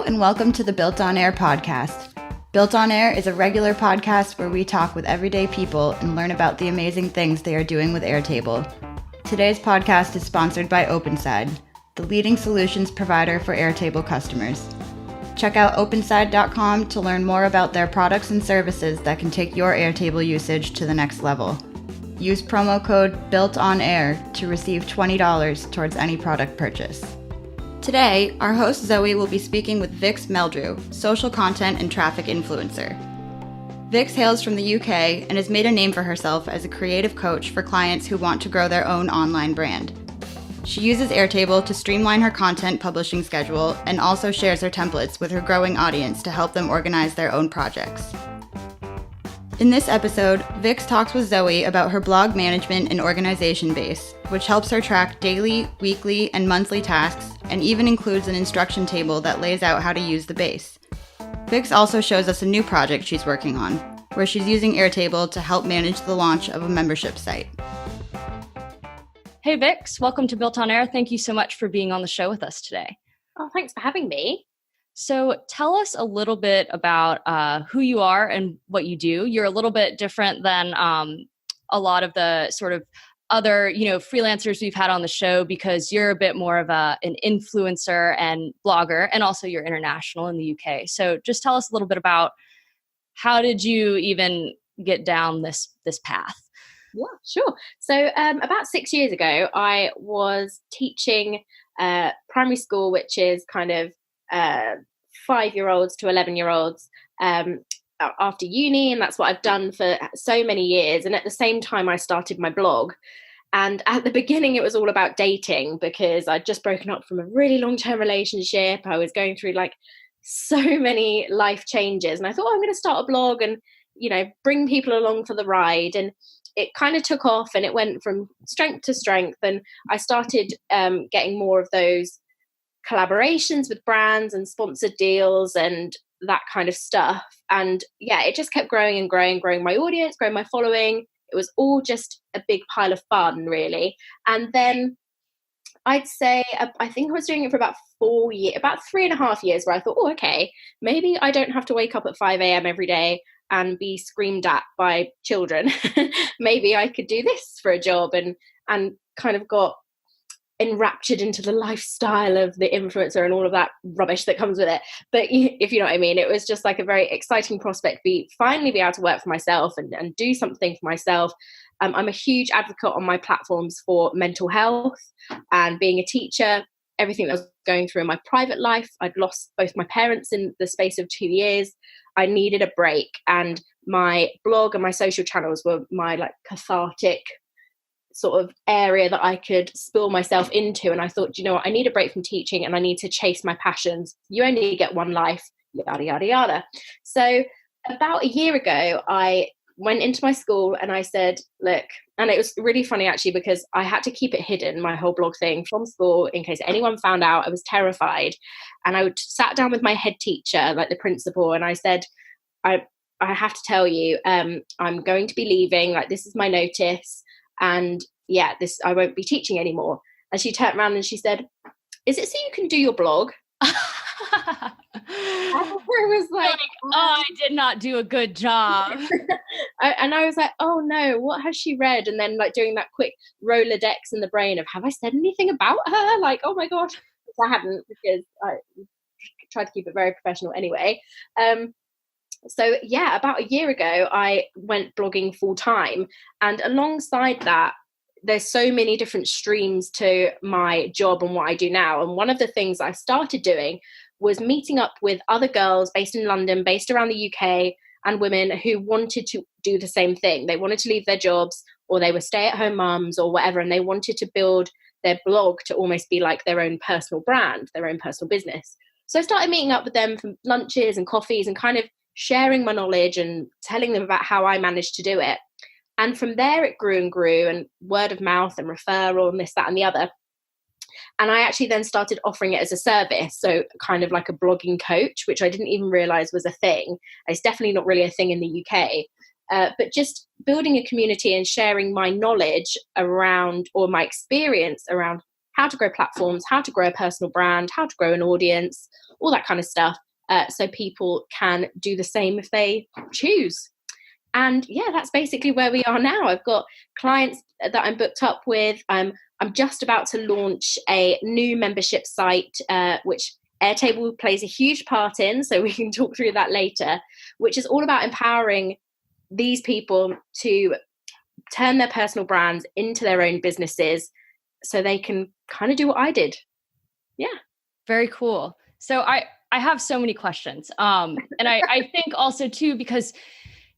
and welcome to the BuiltOnAir podcast. BuiltOnAir is a regular podcast where we talk with everyday people and learn about the amazing things they are doing with Airtable. Today's podcast is sponsored by OpenSide, the leading solutions provider for Airtable customers. Check out openside.com to learn more about their products and services that can take your Airtable usage to the next level. Use promo code BuiltOnAir to receive $20 towards any product purchase. Today, our host Zoe will be speaking with Vix Meldrew, social content and traffic influencer. Vix hails from the UK and has made a name for herself as a creative coach for clients who want to grow their own online brand. She uses Airtable to streamline her content publishing schedule and also shares her templates with her growing audience to help them organize their own projects. In this episode, Vix talks with Zoe about her blog management and organization base, which helps her track daily, weekly, and monthly tasks, and even includes an instruction table that lays out how to use the base. Vix also shows us a new project she's working on, where she's using Airtable to help manage the launch of a membership site. Hey Vix, welcome to Built on Air. Thank you so much for being on the show with us today. Oh, thanks for having me. So tell us a little bit about who you are and what you do. You're a little bit different than a lot of the sort of other, freelancers we've had on the show because you're a bit more of an influencer and blogger, and also you're international in the UK. So just tell us a little bit about how did you even get down this path? Yeah, sure. So about 6 years ago, I was teaching primary school, which is kind of 5-year-olds to 11-year-olds after uni, and that's what I've done for so many years. And at the same time, I started my blog. And at the beginning, it was all about dating because I'd just broken up from a really long-term relationship. I was going through like so many life changes, and I thought, I'm going to start a blog and bring people along for the ride. And it kind of took off, and it went from strength to strength. And I started getting more of those collaborations with brands and sponsored deals and that kind of stuff. And yeah, it just kept growing and growing my audience, growing my following. It was all just a big pile of fun, really. And then I'd say, I think I was doing it for about 4 years, about 3.5 years, where I thought, oh, okay, maybe I don't have to wake up at 5 a.m. every day and be screamed at by children. Maybe I could do this for a job, and kind of got enraptured into the lifestyle of the influencer and all of that rubbish that comes with it. But if you know what I mean, it was just like a very exciting prospect, finally be able to work for myself and do something for myself. I'm a huge advocate on my platforms for mental health and being a teacher, everything that I was going through in my private life. I'd lost both my parents in the space of 2 years. I needed a break, and my blog and my social channels were my like cathartic sort of area that I could spill myself into. And I thought, what, I need a break from teaching and I need to chase my passions. You only get one life, yada, yada, yada. So about a year ago, I went into my school and I said, look, and it was really funny actually, because I had to keep it hidden, my whole blog thing, from school in case anyone found out. I was terrified. And I sat down with my head teacher, like the principal, and I said, I have to tell you, I'm going to be leaving, like this is my notice. And yeah, I won't be teaching anymore. And she turned around and she said, is it so you can do your blog? I was like, I did not do a good job. And I was like, oh no, what has she read? And then like doing that quick Rolodex in the brain of, have I said anything about her? Like, oh my gosh. I hadn't, because I tried to keep it very professional anyway. So yeah, about a year ago, I went blogging full time. And alongside that, there's so many different streams to my job and what I do now. And one of the things I started doing was meeting up with other girls based in London, based around the UK, and women who wanted to do the same thing. They wanted to leave their jobs, or they were stay-at-home mums or whatever, and they wanted to build their blog to almost be like their own personal brand, their own personal business. So I started meeting up with them for lunches and coffees and kind of sharing my knowledge and telling them about how I managed to do it. And from there it grew and grew, and word of mouth and referral and this, that and the other. And I actually then started offering it as a service. So kind of like a blogging coach, which I didn't even realize was a thing. It's definitely not really a thing in the UK. But just building a community and sharing my knowledge around, or my experience around, how to grow platforms, how to grow a personal brand, how to grow an audience, all that kind of stuff. So people can do the same if they choose. And yeah, that's basically where we are now. I've got clients that I'm booked up with. I'm just about to launch a new membership site, which Airtable plays a huge part in, so we can talk through that later, which is all about empowering these people to turn their personal brands into their own businesses so they can kind of do what I did. Yeah. Very cool. So I have so many questions. And I think also too, because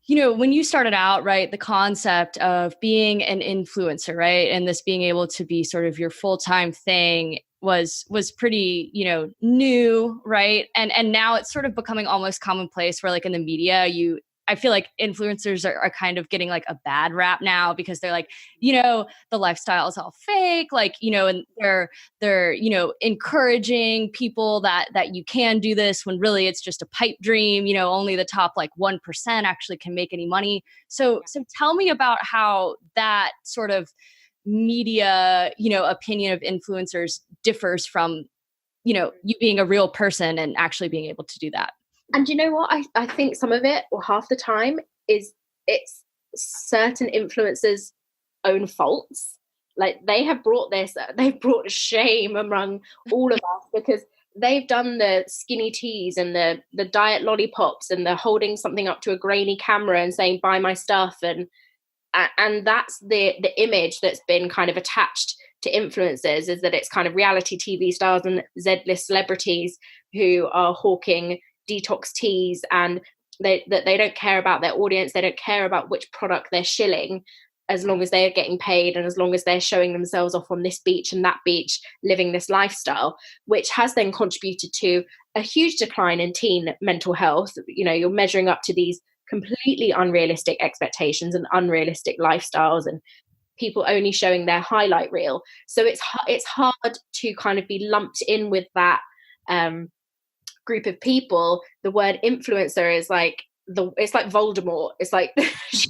when you started out, right, the concept of being an influencer, right, and this being able to be sort of your full-time thing was pretty, new, right? And now it's sort of becoming almost commonplace where like in the media, I feel like influencers are kind of getting like a bad rap now because they're like, the lifestyle is all fake, like, and they're, encouraging people that you can do this when really it's just a pipe dream, only the top like 1% actually can make any money. So tell me about how that sort of media, opinion of influencers differs from, you being a real person and actually being able to do that. And you know what? I think some of it, or half the time, is it's certain influencers' own faults. Like they've brought shame among all of us because they've done the skinny teas and the diet lollipops and the holding something up to a grainy camera and saying, buy my stuff. And that's the image that's been kind of attached to influencers, is that it's kind of reality TV stars and Z-list celebrities who are hawking detox teas, and they don't care about their audience. They don't care about which product they're shilling, as long as they're getting paid and as long as they're showing themselves off on this beach and that beach, living this lifestyle, which has then contributed to a huge decline in teen mental health. You're measuring up to these completely unrealistic expectations and unrealistic lifestyles, and people only showing their highlight reel. So it's hard to kind of be lumped in with that group of people. The word influencer is like it's like Voldemort. It's like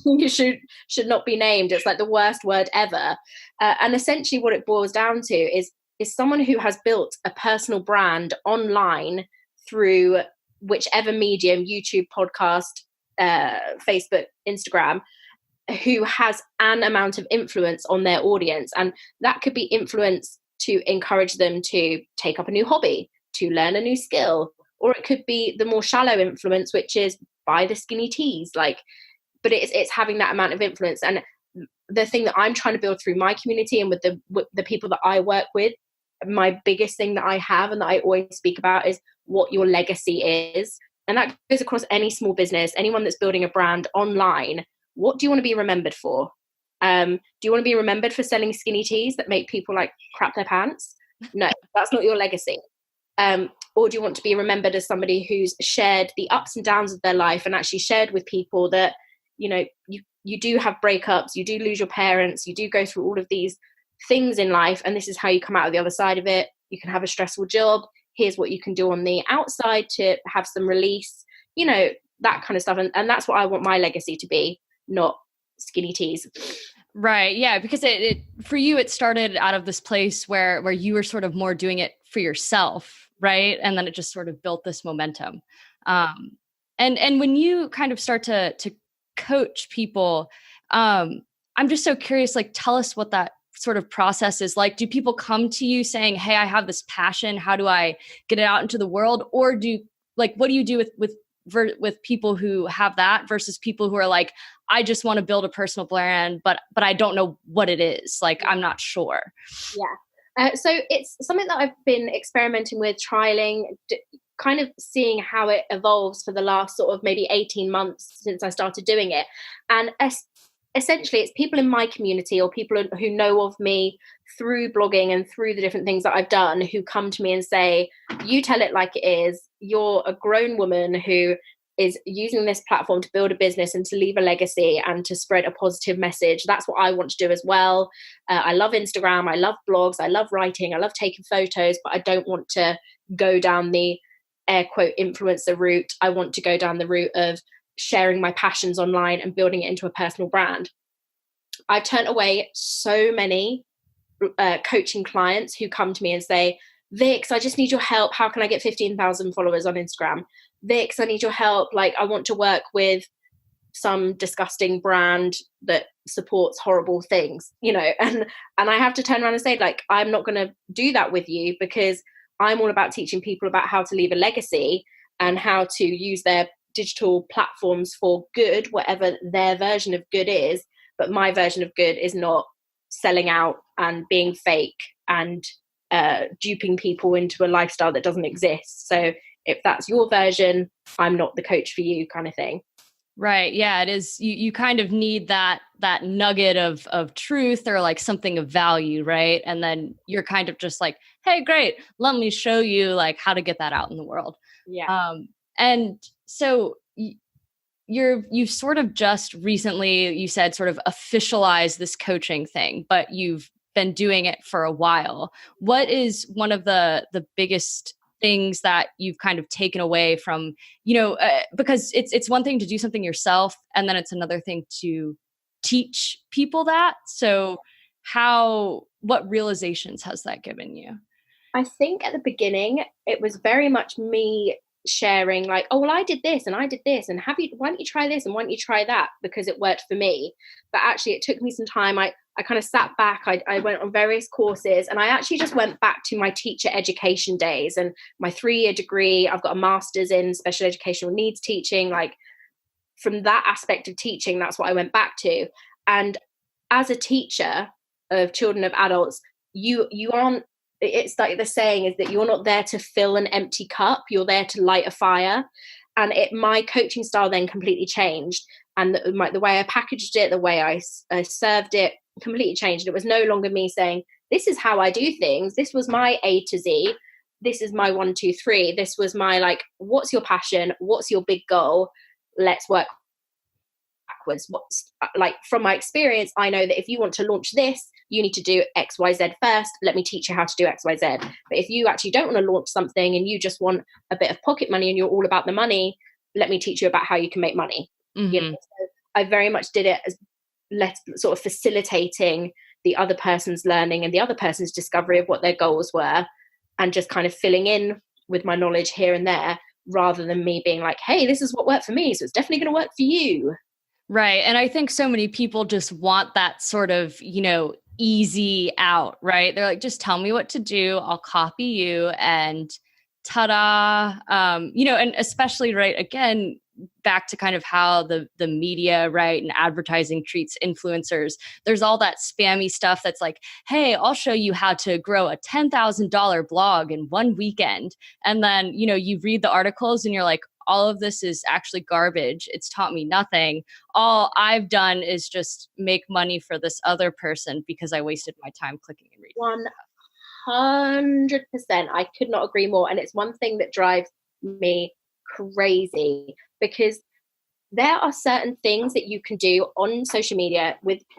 you should not be named. It's like the worst word ever. And essentially what it boils down to is someone who has built a personal brand online through whichever medium, YouTube, podcast, Facebook, Instagram, who has an amount of influence on their audience. And that could be influence to encourage them to take up a new hobby, to learn a new skill, or it could be the more shallow influence, which is buy the skinny teas. But it's having that amount of influence. And the thing that I'm trying to build through my community and with the people that I work with, my biggest thing that I have and that I always speak about is what your legacy is. And that goes across any small business, anyone that's building a brand online. What do you want to be remembered for? Do you want to be remembered for selling skinny teas that make people like crap their pants? No, that's not your legacy. Or do you want to be remembered as somebody who's shared the ups and downs of their life and actually shared with people that, you do have breakups, you do lose your parents, you do go through all of these things in life, and this is how you come out of the other side of it. You can have a stressful job. Here's what you can do on the outside to have some release, that kind of stuff. And that's what I want my legacy to be, not skinny teas. Right. Yeah. Because it for you, it started out of this place where you were sort of more doing it for yourself. Right. And then it just sort of built this momentum. And when you kind of start to coach people, I'm just so curious, like, tell us what that sort of process is like. Do people come to you saying, hey, I have this passion, how do I get it out into the world? Or what do you do with people who have that versus people who are like, I just want to build a personal brand, but I don't know what it is. Like, I'm not sure. Yeah. So it's something that I've been experimenting with, trialing, kind of seeing how it evolves for the last sort of maybe 18 months since I started doing it. And essentially it's people in my community or people who know of me through blogging and through the different things that I've done, who come to me and say, you tell it like it is. You're a grown woman who is using this platform to build a business and to leave a legacy and to spread a positive message. That's what I want to do as well. I love Instagram. I love blogs. I love writing. I love taking photos, but I don't want to go down the air quote influencer route. I want to go down the route of sharing my passions online and building it into a personal brand. I've turned away so many coaching clients who come to me and say, Vix, I just need your help. How can I get 15,000 followers on Instagram? Vix, I need your help. Like, I want to work with some disgusting brand that supports horrible things, you know, and I have to turn around and say, like, I'm not going to do that with you, because I'm all about teaching people about how to leave a legacy and how to use their digital platforms for good, whatever their version of good is. But my version of good is not selling out and being fake and duping people into a lifestyle that doesn't exist. So if that's your version, I'm not the coach for you, kind of thing. Right. Yeah, it is. You kind of need that nugget of truth, or like something of value, right? And then you're kind of just like, hey, great, let me show you like how to get that out in the world. Yeah. And so you've sort of just recently, you said, sort of officialized this coaching thing, but you've been doing it for a while. What is one of the biggest things that you've kind of taken away from, because it's one thing to do something yourself, and then it's another thing to teach people that. So what realizations has that given you? I think at the beginning, it was very much me sharing like, oh, well, I did this and I did this, and why don't you try this and why don't you try that, because it worked for me. But actually it took me some time. I kind of sat back, I went on various courses, and I actually just went back to my teacher education days and my 3-year degree. I've got a master's in special educational needs teaching. Like, from that aspect of teaching, that's what I went back to. And as a teacher of children, of adults, you aren't, it's like the saying is that you're not there to fill an empty cup, you're there to light a fire. And my coaching style then completely changed. And the way I packaged it, the way I served it completely changed. It was no longer me saying, this is how I do things. This was my A to Z. This is my 1, 2, 3. This was my, like, what's your passion? What's your big goal? Let's work backwards. Like, from my experience, I know that if you want to launch this, you need to do X, Y, Z first. Let me teach you how to do X, Y, Z. But if you actually don't want to launch something and you just want a bit of pocket money and you're all about the money, let me teach you about how you can make money. Mm-hmm. You know? So I very much did it as sort of facilitating the other person's learning and the other person's discovery of what their goals were, and just kind of filling in with my knowledge here and there, rather than me being like, hey, this is what worked for me, so it's definitely going to work for you. Right. And I think so many people just want that sort of, easy out, right? They're like, just tell me what to do, I'll copy you, and ta-da. And especially, right, again, back to kind of how the media, right, and advertising treats influencers. There's all that spammy stuff that's like, hey, I'll show you how to grow a $10,000 blog in one weekend. And then, you read the articles and you're like, all of this is actually garbage. It's taught me nothing. All I've done is just make money for this other person because I wasted my time clicking and reading. 100%. I could not agree more. And it's one thing that drives me crazy, because there are certain things that you can do on social media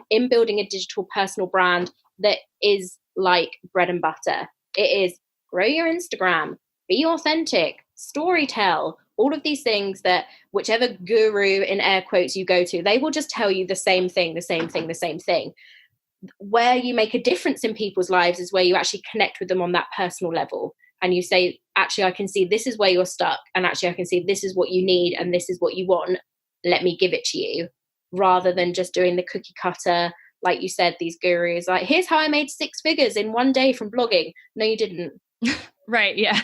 in building a digital personal brand that is like bread and butter. It is grow your Instagram, be authentic, storytell, all of these things that whichever guru in air quotes you go to, they will just tell you the same thing. Where you make a difference in people's lives is where you actually connect with them on that personal level. And you say, actually, I can see this is where you're stuck. And actually, I can see this is what you need and this is what you want. Let me give it to you. Rather than just doing the cookie cutter, like you said, these gurus, like, here's how I made 6 figures in one day from blogging. No, you didn't. Right. Yeah.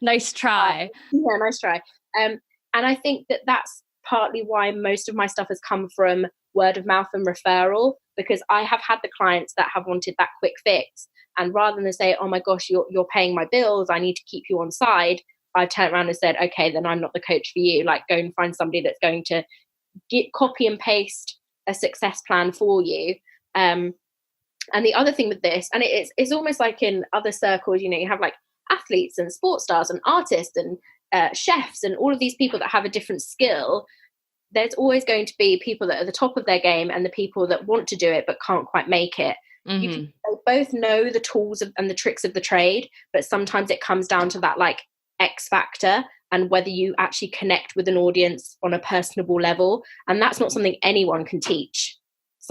Nice try. Yeah, nice try. And I think that that's partly why most of my stuff has come from word of mouth and referral, because I have had the clients that have wanted that quick fix. And rather than say, oh my gosh, you're paying my bills, I need to keep you on side, I've turned around and said, okay, then I'm not the coach for you. Like, go and find somebody that's going to copy and paste a success plan for you. And the other thing with this, and it's almost like in other circles, you have like athletes and sports stars and artists and chefs and all of these people that have a different skill. There's always going to be people that are the top of their game and the people that want to do it but can't quite make it. Mm-hmm. They both know the tools and the tricks of the trade, but sometimes it comes down to that like X factor and whether you actually connect with an audience on a personable level. And that's not something anyone can teach.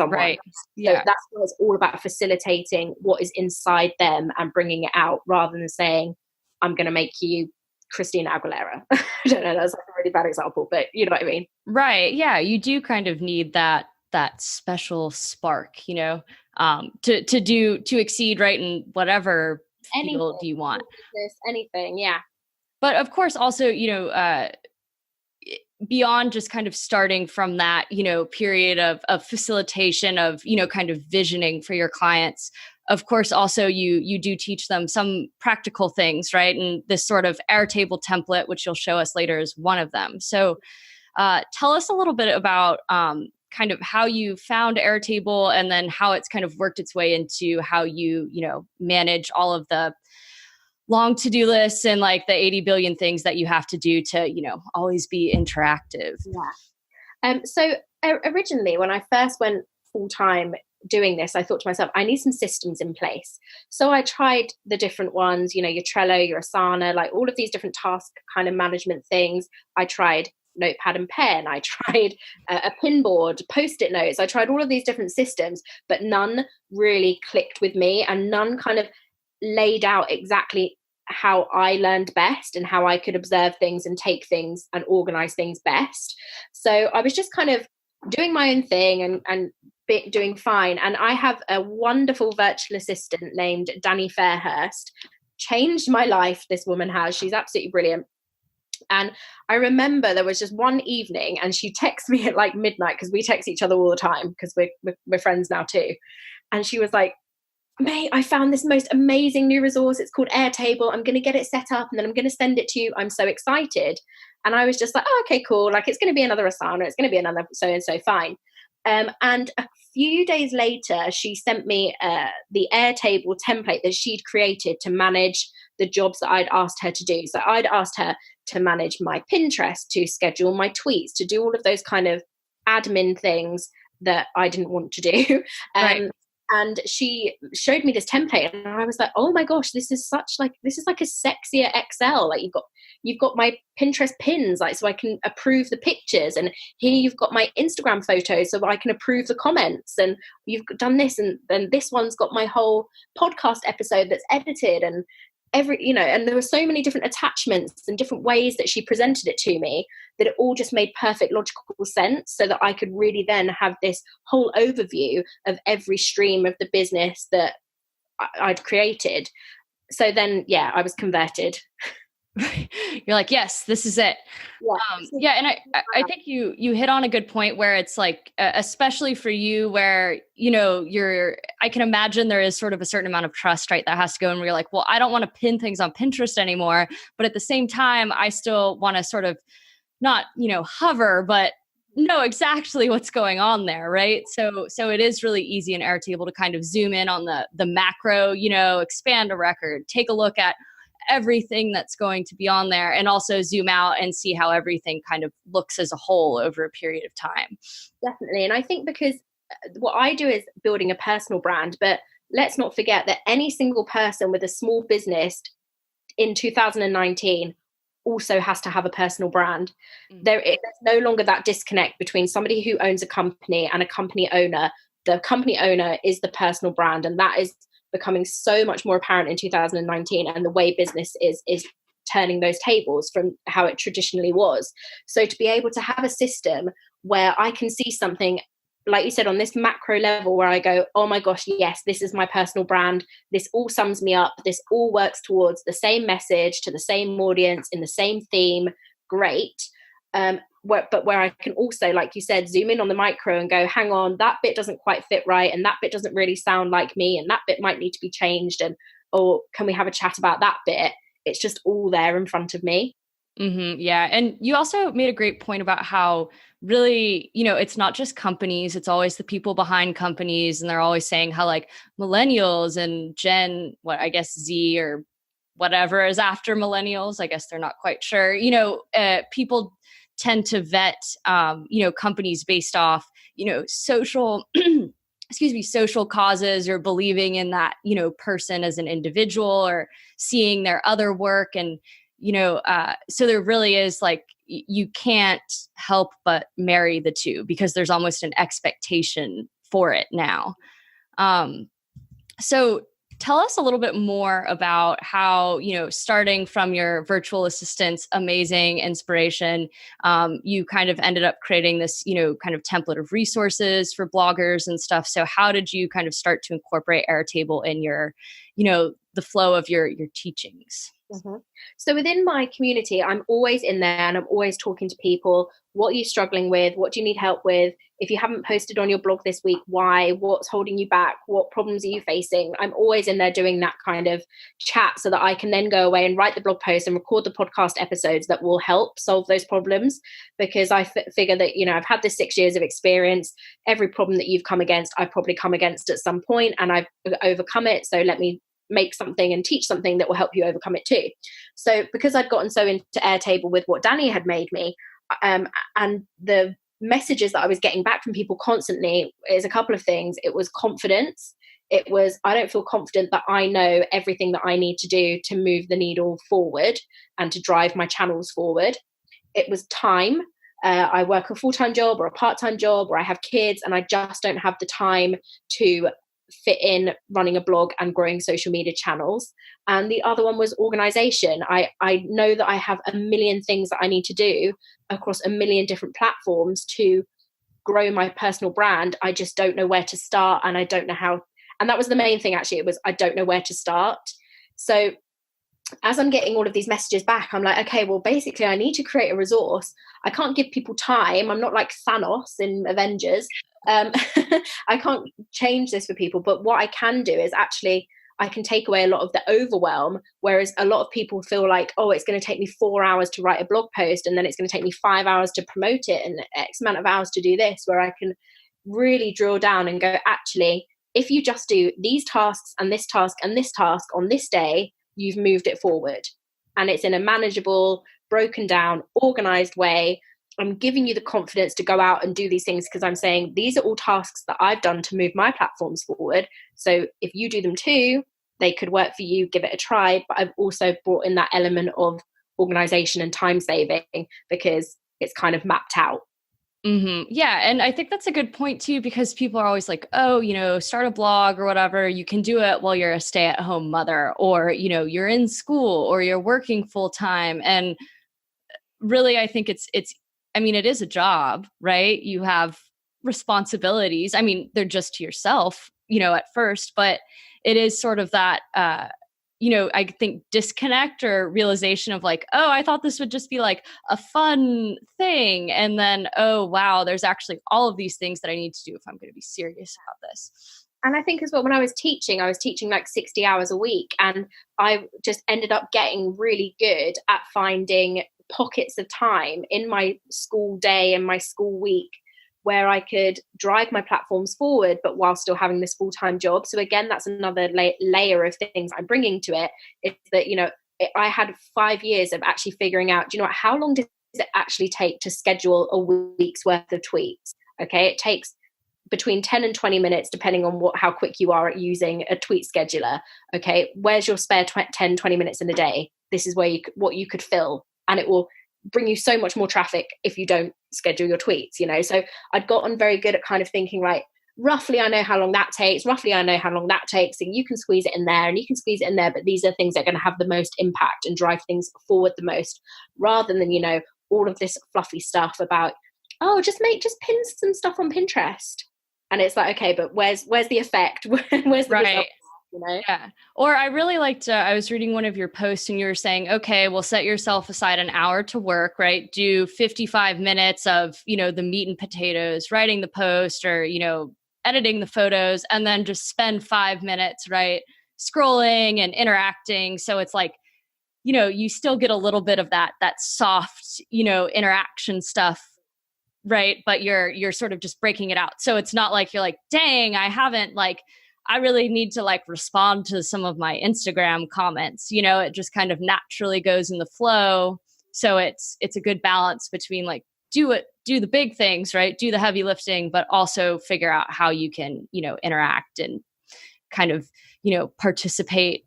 someone. Right. So that's why it's all about facilitating what is inside them and bringing it out, rather than saying, I'm going to make you Christina Aguilera. I don't know, that's like a really bad example, but you know what I mean? Right. Yeah. You do kind of need that special spark, you know, to exceed, right, in whatever field you want. Business, anything. Yeah. But of course, also, you know, beyond just kind of starting from that, you know, period of facilitation of, you know, kind of visioning for your clients, of course, also you do teach them some practical things, right? And this sort of Airtable template, which you'll show us later, is one of them. So tell us a little bit about kind of how you found Airtable, and then how it's kind of worked its way into how you know, manage all of the long to-do lists and like the 80 billion things that you have to do to, you know, always be interactive. Yeah. So originally, when I first went full-time doing this, I thought to myself, I need some systems in place. So I tried the different ones, you know, your Trello, your Asana, like all of these different task kind of management things. I tried Notepad and Pen. I tried a pin board, Post-it notes. I tried all of these different systems, but none really clicked with me, and none kind of laid out exactly how I learned best and how I could observe things and take things and organize things best. So I was just kind of doing my own thing and doing fine. And I have a wonderful virtual assistant named Danny Fairhurst. Changed my life, this woman has. She's absolutely brilliant. And I remember there was just one evening, and she texted me at like midnight, because we text each other all the time because we're friends now too. And she was like, mate, I found this most amazing new resource. It's called Airtable. I'm going to get it set up and then I'm going to send it to you. I'm so excited. And I was just like, oh, okay, cool. Like, it's going to be another Asana. It's going to be another so-and-so, fine. And a few days later, she sent me the Airtable template that she'd created to manage the jobs that I'd asked her to do. So I'd asked her to manage my Pinterest, to schedule my tweets, to do all of those kind of admin things that I didn't want to do. Right. And she showed me this template, and I was like, oh my gosh, this is like a sexier Excel. Like, you've got my Pinterest pins, like, so I can approve the pictures, and here you've got my Instagram photos so I can approve the comments, and you've done this, and then this one's got my whole podcast episode that's edited, and you know, and there were so many different attachments and different ways that she presented it to me that it all just made perfect logical sense, so that I could really then have this whole overview of every stream of the business that I'd created. So then, yeah, I was converted. You're like, yes, this is it. Yeah. And I think you hit on a good point, where it's like, especially for you, where, you know, I can imagine there is sort of a certain amount of trust, right, that has to go, and where you're like, well, I don't want to pin things on Pinterest anymore, but at the same time, I still want to sort of not, you know, hover, but know exactly what's going on there, right? So it is really easy in Airtable to kind of zoom in on the macro, you know, expand a record, take a look at everything that's going to be on there, and also zoom out and see how everything kind of looks as a whole over a period of time. Definitely. And I think because what I do is building a personal brand, but let's not forget that any single person with a small business in 2019 also has to have a personal brand. There's no longer that disconnect between somebody who owns a company and a company owner. The company owner is the personal brand, and that is becoming so much more apparent in 2019, and the way business is turning those tables from how it traditionally was. So to be able to have a system where I can see something, like you said, on this macro level, where I go, oh my gosh, yes, this is my personal brand. This all sums me up. This all works towards the same message, to the same audience, in the same theme. Great. But where I can also, like you said, zoom in on the micro and go, hang on, that bit doesn't quite fit right, and that bit doesn't really sound like me, and that bit might need to be changed, and or can we have a chat about that bit? It's just all there in front of me. Mm-hmm, yeah. And you also made a great point about how really, you know, it's not just companies, it's always the people behind companies. And they're always saying how like millennials and Gen, what I guess Z or whatever is after millennials, I guess they're not quite sure, you know, people tend to vet, you know, companies based off, you know, social, social causes, or believing in that, you know, person as an individual, or seeing their other work. And, you know, so there really is like, you can't help but marry the two, because there's almost an expectation for it now. So tell us a little bit more about how, starting from your virtual assistant's amazing inspiration, you kind of ended up creating this, kind of template of resources for bloggers and stuff. So how did you kind of start to incorporate Airtable in your, the flow of your teachings? Mm-hmm. So within my community, I'm always in there and I'm always talking to people. What are you struggling with? What do you need help with? If you haven't posted on your blog this week, why? What's holding you back? What problems are you facing? I'm always in there doing that kind of chat so that I can then go away and write the blog post and record the podcast episodes that will help solve those problems. Because I figure that, I've had this 6 years of experience. Every problem that you've come against, I've probably come against at some point and I've overcome it. So let me make something and teach something that will help you overcome it too. So because I'd gotten so into Airtable with what Danny had made me, and the messages that I was getting back from people constantly is a couple of things. It was confidence. It was, I don't feel confident that I know everything that I need to do to move the needle forward and to drive my channels forward. It was time. I work a full-time job or a part-time job, or I have kids and I just don't have the time to fit in running a blog and growing social media channels. And the other one was organization. I know that I have a million things that I need to do across a million different platforms to grow my personal brand. I just don't know where to start and I don't know how. And that was the main thing, actually. It was, I don't know where to start. So as I'm getting all of these messages back, I'm like, okay, well, basically I need to create a resource. I can't give people time. I'm not like Thanos in Avengers. I can't change this for people, but what I can do is actually I can take away a lot of the overwhelm, whereas a lot of people feel like, oh, it's going to take me 4 hours to write a blog post and then it's going to take me 5 hours to promote it and X amount of hours to do this, where I can really drill down and go, actually, if you just do these tasks and this task and this task on this day, you've moved it forward. And it's in a manageable, broken down, organized way. I'm giving you the confidence to go out and do these things because I'm saying these are all tasks that I've done to move my platforms forward. So if you do them too, they could work for you, give it a try. But I've also brought in that element of organization and time saving because it's kind of mapped out. Mm-hmm. Yeah. And I think that's a good point too, because people are always like, oh, start a blog or whatever. You can do it while you're a stay-at-home mother, or, you're in school or you're working full time. And really, I think it is a job, right? You have responsibilities. I mean, they're just to yourself, at first, but it is sort of that, I think disconnect or realization of like, oh, I thought this would just be like a fun thing. And then, oh, wow, there's actually all of these things that I need to do if I'm going to be serious about this. And I think as well, when I was teaching like 60 hours a week, and I just ended up getting really good at finding pockets of time in my school day and my school week where I could drive my platforms forward, but while still having this full-time job. So again, that's another layer of things I'm bringing to it. Is that, I had 5 years of actually figuring out, how long does it actually take to schedule a week's worth of tweets? Okay, it takes between 10 and 20 minutes, depending on how quick you are at using a tweet scheduler. Okay, where's your spare 10, 20 minutes in a day? This is where what you could fill, and it will bring you so much more traffic if you don't schedule your tweets, So I'd gotten very good at kind of thinking, right, roughly I know how long that takes, and you can squeeze it in there and you can squeeze it in there, but these are things that are going to have the most impact and drive things forward the most, rather than, all of this fluffy stuff about, oh, just pin some stuff on Pinterest. And it's like, okay, but where's the effect? Where's the result? Yeah. Or I really liked, I was reading one of your posts and you were saying, okay, well, set yourself aside an hour to work, right? Do 55 minutes of, the meat and potatoes, writing the post or, editing the photos, and then just spend 5 minutes, right? Scrolling and interacting. So it's like, you still get a little bit of that soft, interaction stuff, right? But you're sort of just breaking it out. So it's not like you're like, dang, I really need to respond to some of my Instagram comments. It just kind of naturally goes in the flow. So it's a good balance between do the big things, right? Do the heavy lifting, but also figure out how you can, interact and kind of, participate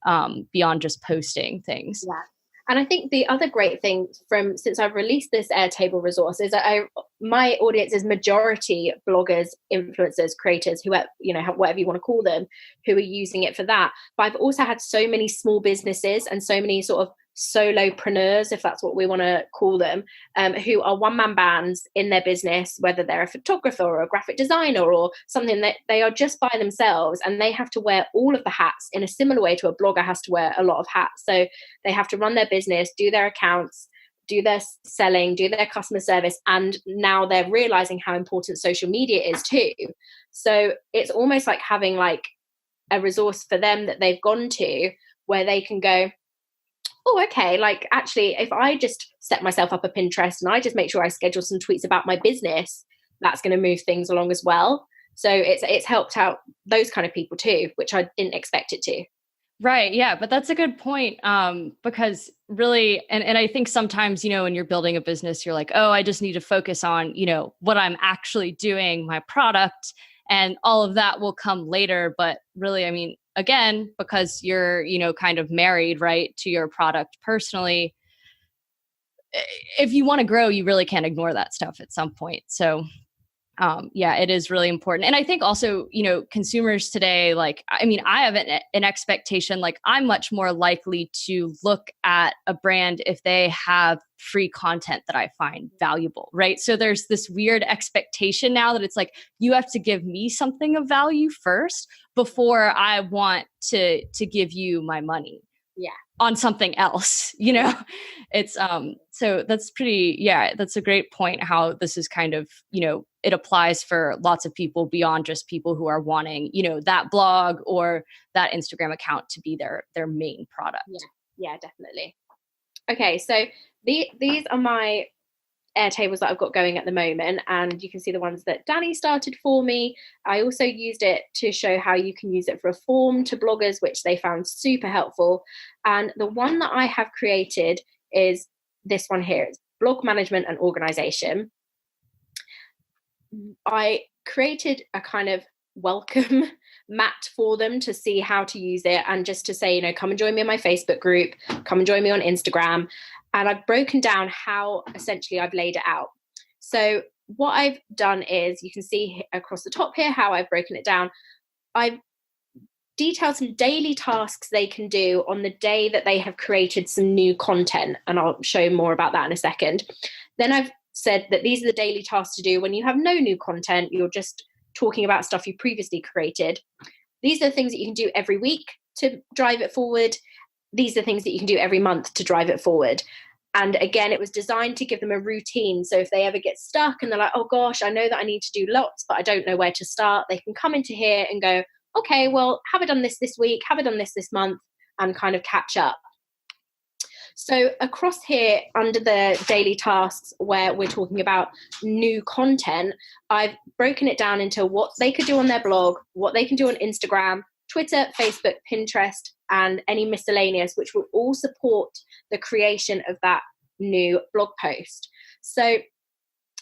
beyond just posting things. Yeah. And I think the other great thing since I've released this Airtable resource is that my audience is majority bloggers, influencers, creators, whoever, whatever you want to call them, who are using it for that. But I've also had so many small businesses and so many sort of solopreneurs, if that's what we want to call them, who are one-man bands in their business, whether they're a photographer or a graphic designer or something, that they are just by themselves, and they have to wear all of the hats in a similar way to a blogger has to wear a lot of hats. So they have to run their business, do their accounts, do their selling, do their customer service, and now they're realizing how important social media is too. So it's almost like having like a resource for them that they've gone to where they can go, oh, okay, like actually, if I just set myself up a Pinterest and I just make sure I schedule some tweets about my business, that's going to move things along as well. So it's helped out those kind of people too, which I didn't expect it to. Right. Yeah. But that's a good point. Because really, and I think sometimes, when you're building a business, you're like, oh, I just need to focus on, what I'm actually doing, my product, and all of that will come later. But really, I mean, again, because you're, kind of married, right, to your product personally, if you want to grow, you really can't ignore that stuff at some point. So yeah, it is really important. And I think also, consumers today, like, I mean, I have an expectation, like I'm much more likely to look at a brand if they have free content that I find valuable, right? So there's this weird expectation now that it's like, you have to give me something of value first before I want to give you my money. Yeah. On something else, it's so that's that's a great point how this is kind of, it applies for lots of people beyond just people who are wanting, that blog or that Instagram account to be their main product. Yeah, definitely. Okay, so these are my Airtables that I've got going at the moment, and you can see the ones that Danny started for me. I also used it to show how you can use it for a form to bloggers, which they found super helpful. And the one that I have created is this one here. It's blog management and organization. I created a kind of welcome mat for them to see how to use it, and just to say, come and join me on my Facebook group, come and join me on Instagram. And I've broken down how essentially I've laid it out. So what I've done is, you can see across the top here how I've broken it down. I've detailed some daily tasks they can do on the day that they have created some new content. And I'll show more about that in a second. Then I've said that these are the daily tasks to do when you have no new content, you're just talking about stuff you previously created. These are the things that you can do every week to drive it forward. These are the things that you can do every month to drive it forward. And again, it was designed to give them a routine. So if they ever get stuck and they're like, oh gosh, I know that I need to do lots, but I don't know where to start, they can come into here and go, okay, well, have I done this week? Have I done this month? And kind of catch up. So across here, under the daily tasks where we're talking about new content, I've broken it down into what they could do on their blog, what they can do on Instagram, Twitter, Facebook, Pinterest, and any miscellaneous, which will all support the creation of that new blog post. So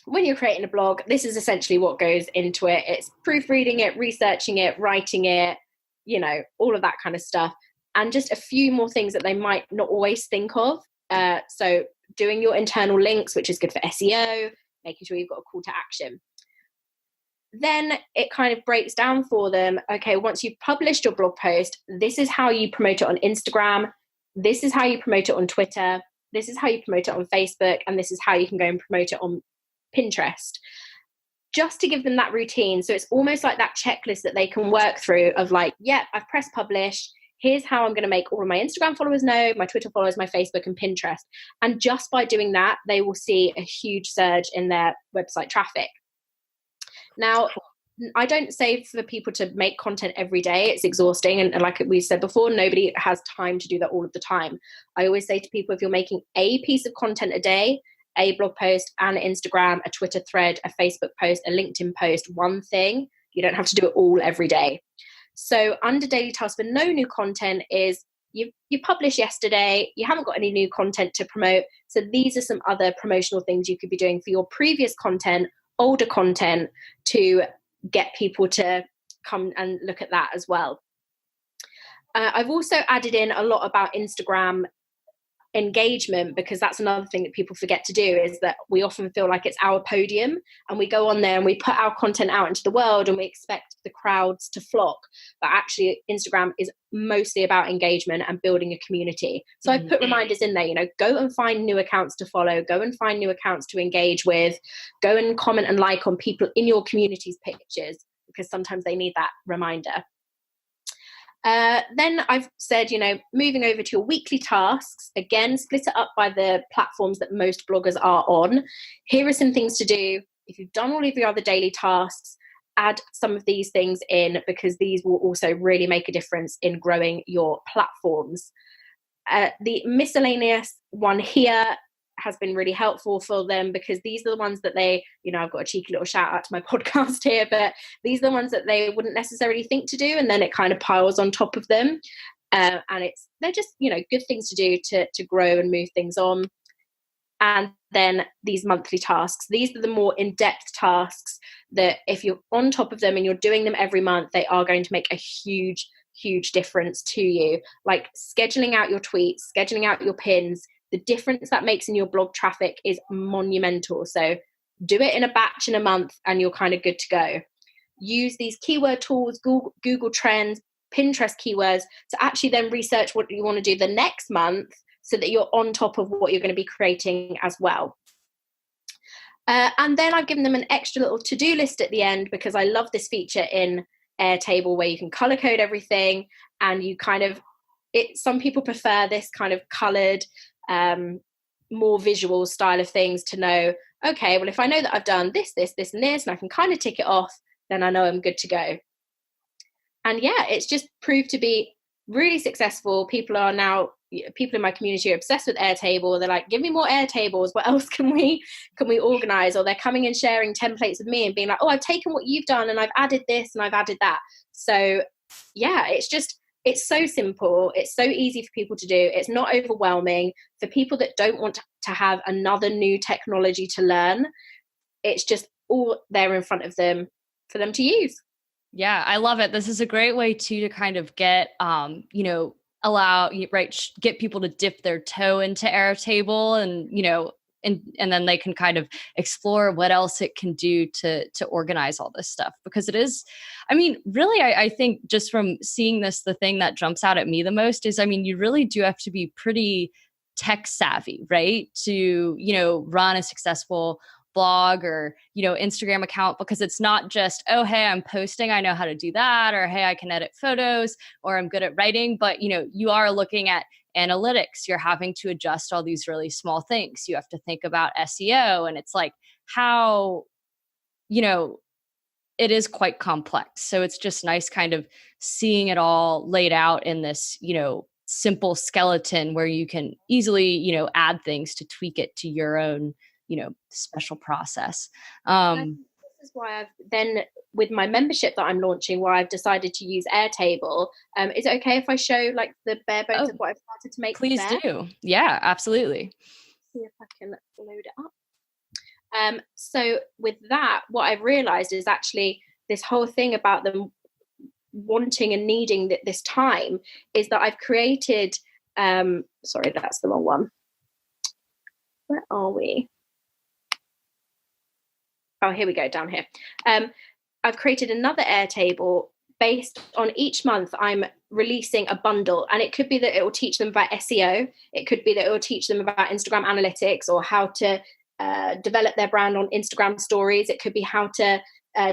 when you're creating a blog, this is essentially what goes into it. It's proofreading it, researching it, writing it, all of that kind of stuff. And just a few more things that they might not always think of. So doing your internal links, which is good for SEO, making sure you've got a call to action. Then it kind of breaks down for them. Okay, once you've published your blog post, this is how you promote it on Instagram. This is how you promote it on Twitter. This is how you promote it on Facebook. And this is how you can go and promote it on Pinterest. Just to give them that routine. So it's almost like that checklist that they can work through of like, yeah, I've pressed publish. Here's how I'm going to make all of my Instagram followers know, my Twitter followers, my Facebook and Pinterest. And just by doing that, they will see a huge surge in their website traffic. Now, I don't say for people to make content every day. It's exhausting. And like we said before, nobody has time to do that all of the time. I always say to people, if you're making a piece of content a day, a blog post, an Instagram, a Twitter thread, a Facebook post, a LinkedIn post, one thing, you don't have to do it all every day. So under daily tasks for no new content is you published yesterday, you haven't got any new content to promote. So these are some other promotional things you could be doing for your previous content, older content, to get people to come and look at that as well. I've also added in a lot about Instagram engagement, because that's another thing that people forget to do, is that we often feel like it's our podium and we go on there and we put our content out into the world and we expect the crowds to flock, but actually Instagram is mostly about engagement and building a community. So I've put reminders in there, you know, go and find new accounts to follow, go and find new accounts to engage with, go and comment and like on people in your community's pictures, because sometimes they need that reminder. Then I've said, you know, moving over to your weekly tasks, again, split it up by the platforms that most bloggers are on. Here are some things to do. If you've done all of your other daily tasks, add some of these things in, because these will also really make a difference in growing your platforms. The miscellaneous one here has been really helpful for them, because these are the ones that they, you know, I've got a cheeky little shout out to my podcast here, but these are the ones that they wouldn't necessarily think to do, and then it kind of piles on top of them, and they're just, you know, good things to do to grow and move things on. And then these monthly tasks, these are the more in-depth tasks that if you're on top of them and you're doing them every month, they are going to make a huge difference to you. Like scheduling out your tweets, scheduling out your pins, the difference that makes in your blog traffic is monumental. So do it in a batch in a month and you're kind of good to go. Use these keyword tools, Google Trends, Pinterest keywords, to actually then research what you want to do the next month, so that you're on top of what you're going to be creating as well. And then I've given them an extra little to-do list at the end, because I love this feature in Airtable where you can color code everything, and you kind of, some people prefer this kind of colored, more visual style of things, to know, okay, well, if I know that I've done this, and this, and I can kind of tick it off, then I know I'm good to go. And yeah, it's just proved to be really successful. People in my community are obsessed with Airtable. They're like, give me more Airtables. What else can we organize? Or they're coming and sharing templates with me and being like, oh, I've taken what you've done and I've added this and I've added that. So yeah, it's so simple. It's so easy for people to do. It's not overwhelming. For people that don't want to have another new technology to learn, it's just all there in front of them for them to use. Yeah, I love it. This is a great way to kind of get, get people to dip their toe into Airtable, and, you know, and then they can kind of explore what else it can do to organize all this stuff. Because it is, I mean, really, I think just from seeing this, the thing that jumps out at me the most is, I mean, you really do have to be pretty tech savvy, right? To, you know, run a successful blog or, you know, Instagram account, because it's not just, oh, hey, I'm posting, I know how to do that, or hey, I can edit photos, or I'm good at writing. But, you know, you are looking at analytics, you're having to adjust all these really small things. You have to think about SEO, and it's like how, you know, it is quite complex. So it's just nice kind of seeing it all laid out in this, you know, simple skeleton where you can easily, you know, add things to tweak it to your own, you know, special process. This is why I've then, with my membership that I'm launching, why I've decided to use Airtable. Is it okay if I show like the bare bones of what I've started to make? Please do. Yeah, absolutely. See if I can load it up. So with that, what I've realized is actually this whole thing about them wanting and needing this time is that I've created, sorry, that's the wrong one. Where are we? Oh, here we go, down here. I've created another Airtable based on each month. I'm releasing a bundle, and it could be that it will teach them about SEO. It could be that it will teach them about Instagram analytics, or how to develop their brand on Instagram stories. It could be how to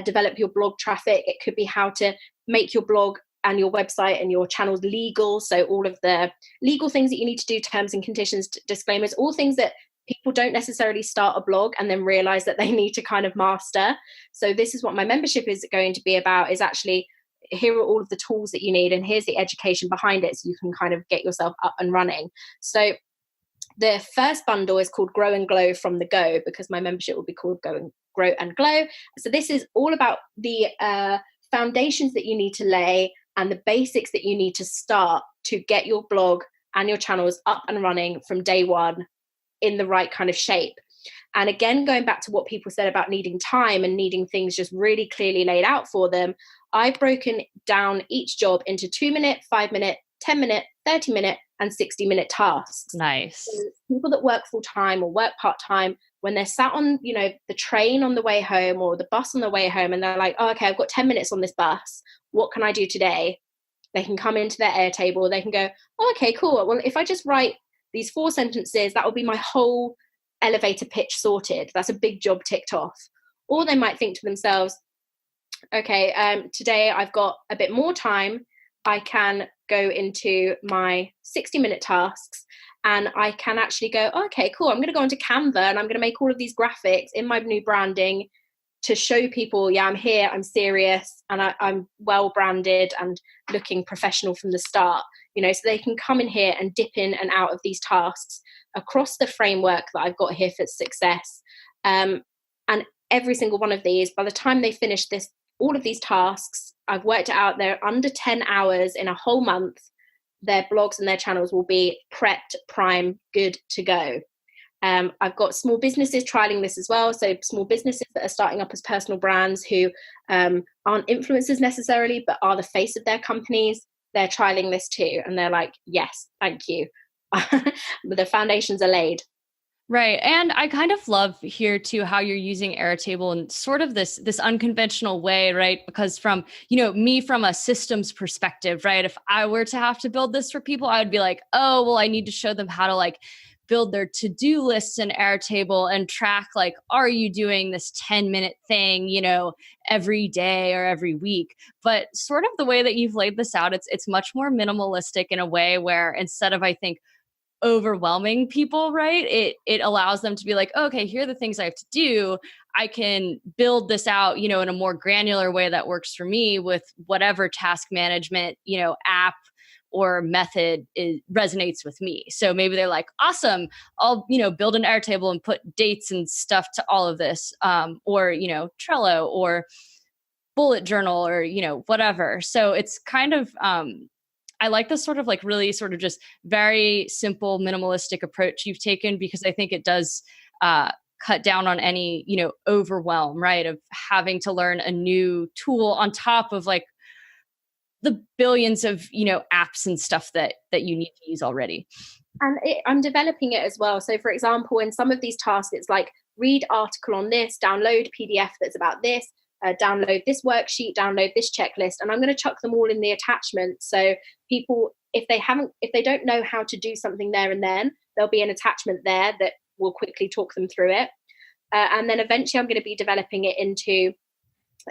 develop your blog traffic. It could be how to make your blog and your website and your channels legal. So all of the legal things that you need to do, terms and conditions, disclaimers, all things that people don't necessarily start a blog and then realize that they need to kind of master. So this is what my membership is going to be about, is actually, here are all of the tools that you need, and here's the education behind it, so you can kind of get yourself up and running. So the first bundle is called Grow and Glow from the Go, because my membership will be called Grow and Glow. So this is all about the foundations that you need to lay and the basics that you need to start to get your blog and your channels up and running from day one in the right kind of shape. And again, going back to what people said about needing time and needing things just really clearly laid out for them, I've broken down each job into 2-minute, 5-minute, 10-minute, 30-minute, and 60-minute tasks. Nice. So people that work full-time or work part-time, when they're sat on, the train on the way home or the bus on the way home, and they're like, oh, okay, I've got 10 minutes on this bus. What can I do today? They can come into their Airtable. They can go, oh, okay, cool. Well, if I just write these 4 sentences, that will be my whole elevator pitch sorted. That's a big job ticked off. Or they might think to themselves, okay, today I've got a bit more time. I can go into my 60-minute tasks and I can actually go, oh, okay, cool. I'm going to go onto Canva and I'm going to make all of these graphics in my new branding to show people, yeah, I'm here, I'm serious, and I'm well branded and looking professional from the start, so they can come in here and dip in and out of these tasks across the framework that I've got here for success. And every single one of these, by the time they finish all of these tasks, I've worked it out, they're under 10 hours in a whole month. Their blogs and their channels will be prepped, prime, good to go. I've got small businesses trialing this as well. So small businesses that are starting up as personal brands who aren't influencers necessarily, but are the face of their companies. They're trialing this too. And they're like, yes, thank you. The foundations are laid. Right. And I kind of love here too how you're using Airtable in sort of this unconventional way, right? Because from, me from a systems perspective, right? If I were to have to build this for people, I would be like, oh, well, I need to show them how to build their to-do lists in Airtable and track, are you doing this 10-minute thing, every day or every week? But sort of the way that you've laid this out, it's much more minimalistic in a way where instead of, I think, overwhelming people, right? It allows them to be like, okay, here are the things I have to do. I can build this out, in a more granular way that works for me with whatever task management, app or method resonates with me. So maybe they're like, awesome, I'll, build an Airtable and put dates and stuff to all of this, or, Trello or bullet journal or, whatever. So it's kind of, I like this sort of really sort of just very simple, minimalistic approach you've taken, because I think it does cut down on any, overwhelm, right? Of having to learn a new tool on top of the billions of, apps and stuff that you need to use already. And I'm developing it as well. So for example, in some of these tasks, it's like read article on this, download PDF that's about this, download this worksheet, download this checklist, and I'm going to chuck them all in the attachment. So people, if they don't know how to do something there and then, there'll be an attachment there that will quickly talk them through it. And then eventually I'm going to be developing it into,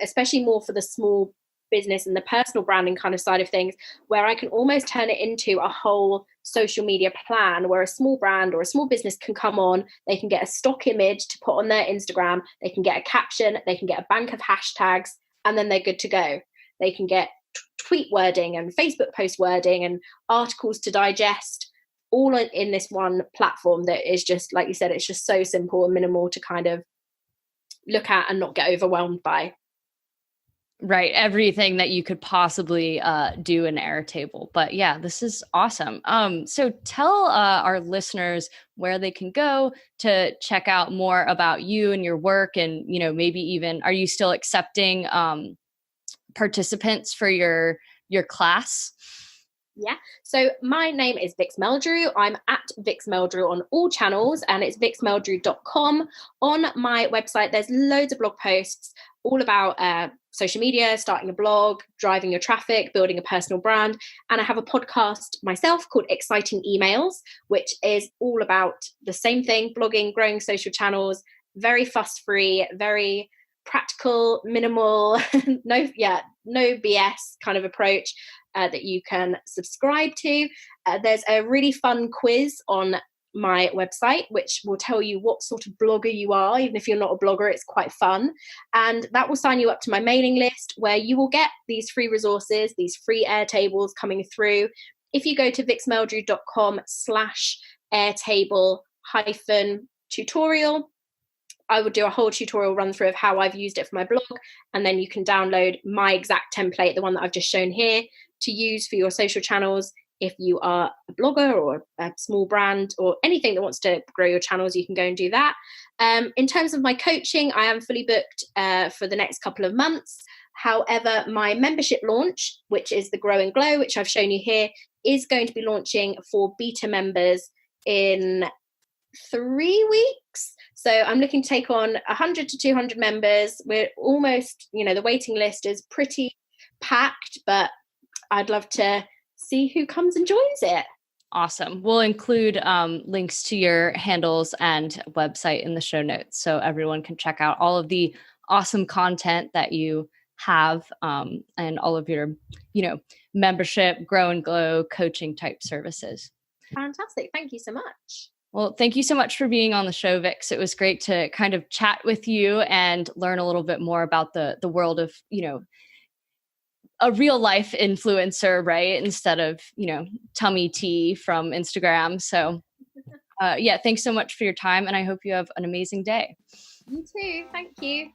especially more for the small business and the personal branding kind of side of things, where I can almost turn it into a whole social media plan where a small brand or a small business can come on, they can get a stock image to put on their Instagram, they can get a caption, they can get a bank of hashtags, and then they're good to go. They can get tweet wording and Facebook post wording and articles to digest, all in this one platform that is just, like you said, it's just so simple and minimal to kind of look at and not get overwhelmed by. Right. Everything that you could possibly do in Airtable. But yeah, this is awesome. So tell our listeners where they can go to check out more about you and your work. And, maybe even, are you still accepting participants for your class? Yeah. So my name is Vix Meldrew. I'm at Vix Meldrew on all channels, and it's vixmeldrew.com. On my website, there's loads of blog posts all about social media, starting a blog, driving your traffic, building a personal brand. And I have a podcast myself called Exciting Emails, which is all about the same thing, blogging, growing social channels, very fuss-free, very practical, minimal, no BS kind of approach that you can subscribe to. There's a really fun quiz on my website, which will tell you what sort of blogger you are. Even if you're not a blogger, it's quite fun. And that will sign you up to my mailing list, where you will get these free resources, these free Airtables coming through. If you go to vixmeldrew.com/Airtable-tutorial, I would do a whole tutorial run through of how I've used it for my blog. And then you can download my exact template, the one that I've just shown here, to use for your social channels. If you are a blogger or a small brand or anything that wants to grow your channels, you can go and do that. In terms of my coaching, I am fully booked for the next couple of months. However, my membership launch, which is the Grow and Glow, which I've shown you here, is going to be launching for beta members in 3 weeks. So I'm looking to take on 100 to 200 members. We're almost, the waiting list is pretty packed, but I'd love to see who comes and joins it. Awesome. We'll include links to your handles and website in the show notes so everyone can check out all of the awesome content that you have and all of your, membership, grow and glow coaching type services. Fantastic. Thank you so much. Well, thank you so much for being on the show, Vix. It was great to kind of chat with you and learn a little bit more about the world of, a real life influencer, right? Instead of, tummy tea from Instagram. So thanks so much for your time. And I hope you have an amazing day. You too. Thank you.